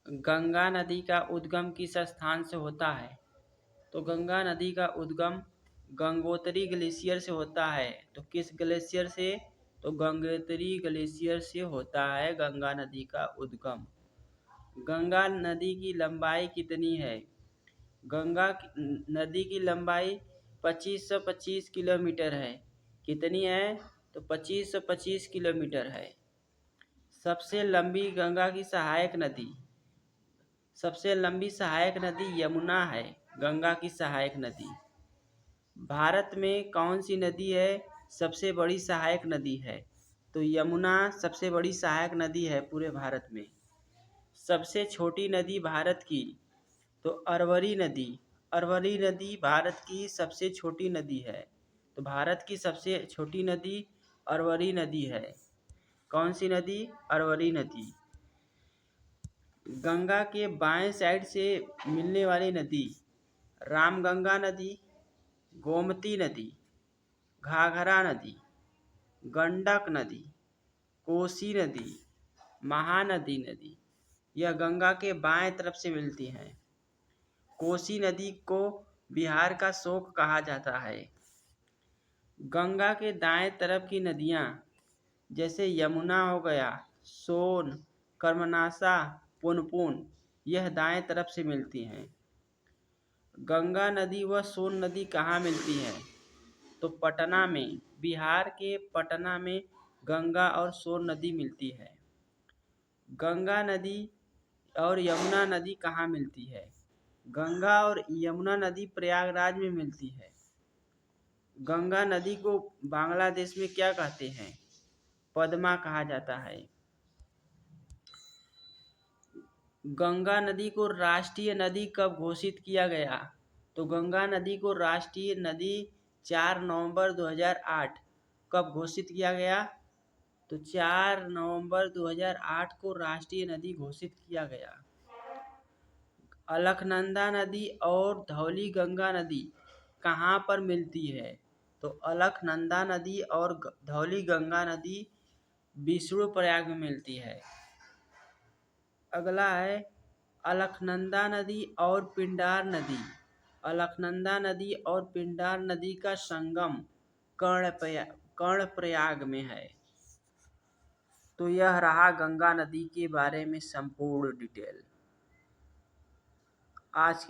गंगा नदी का उद्गम किस स्थान से होता है? तो गंगा नदी का उद्गम गंगोत्री ग्लेशियर से होता है। तो किस ग्लेशियर से? तो गंगोत्री ग्लेशियर से होता है गंगा नदी का उद्गम। गंगा नदी की लंबाई कितनी है? नदी की लंबाई 2525 किलोमीटर है। कितनी है? तो 2525 किलोमीटर है। सबसे लंबी गंगा की सहायक नदी, सबसे लंबी सहायक नदी यमुना है, गंगा की सहायक नदी। भारत में कौन सी नदी है सबसे बड़ी सहायक नदी है? तो यमुना सबसे बड़ी सहायक नदी है पूरे भारत में। सबसे छोटी नदी भारत की, तो अरवरी नदी। अरवरी नदी भारत की सबसे छोटी नदी है। तो भारत की सबसे छोटी नदी अरवरी नदी है। कौन सी नदी? अरवरी नदी। गंगा के बाएं साइड से मिलने वाली नदी, रामगंगा नदी, गोमती नदी, घाघरा नदी, गंडक नदी, कोसी नदी, महानदी नदी, यह गंगा के बाएं तरफ से मिलती हैं। कोसी नदी को बिहार का शोक कहा जाता है। गंगा के दाएं तरफ की नदियाँ जैसे यमुना हो गया, सोन, कर्मनाशा, पुनपुन, यह दाएं तरफ से मिलती हैं। गंगा नदी व सोन नदी कहाँ मिलती है? तो पटना में, बिहार के पटना में गंगा और सोन नदी मिलती है। गंगा नदी और यमुना नदी कहाँ मिलती है? गंगा और यमुना नदी प्रयागराज में मिलती है। गंगा नदी को बांग्लादेश में क्या कहते हैं? पद्मा कहा जाता है। गंगा नदी को राष्ट्रीय नदी कब घोषित किया गया? तो गंगा नदी को राष्ट्रीय नदी 4 नवंबर 2008 कब घोषित किया गया? तो 4 नवंबर 2008 को राष्ट्रीय नदी घोषित किया गया। अलकनंदा नदी और धौली गंगा नदी कहाँ पर मिलती है? तो अलकनंदा नदी और धौली गंगा नदी विष्णुप्रयाग में मिलती है। अगला है अलकनंदा नदी और पिंडार नदी। अलकनंदा नदी और पिंडार नदी का संगम कर्णप्रयाग में है। तो यह रहा गंगा नदी के बारे में संपूर्ण डिटेल। आज